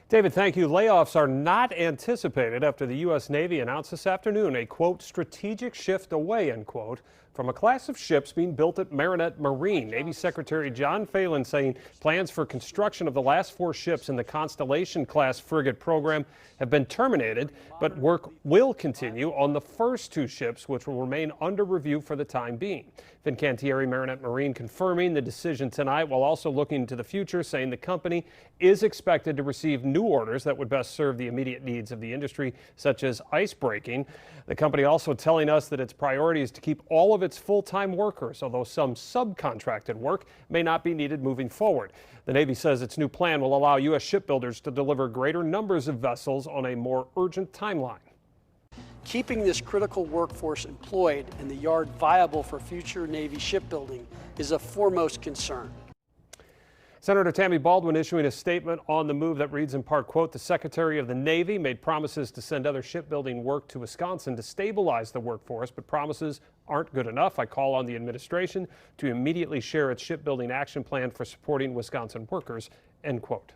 David, thank you. Layoffs are not anticipated after the U.S. Navy announced this afternoon a, quote, strategic shift away, end quote, from a class of ships being built at Marinette Marine. Navy Secretary John Phelan saying plans for construction of the last 4 ships in the Constellation-class frigate program have been terminated, but work will continue on the first 2 ships, which will remain under review for the time being. Fincantieri Marinette Marine confirming the decision tonight, while also looking into the future, saying the company is expected to receive new orders that would best serve the immediate needs of the industry, such as ice breaking. The company also telling us that its priority is to keep all of its full-time workers, although some subcontracted work may not be needed moving forward. The Navy says its new plan will allow U.S. shipbuilders to deliver greater numbers of vessels on a more urgent timeline. Keeping this critical workforce employed and the yard viable for future Navy shipbuilding is a foremost concern. Senator Tammy Baldwin issuing a statement on the move that reads in part, quote, the Secretary of the Navy made promises to send other shipbuilding work to Wisconsin to stabilize the workforce, but promises aren't good enough. I call on the administration to immediately share its shipbuilding action plan for supporting Wisconsin workers, end quote.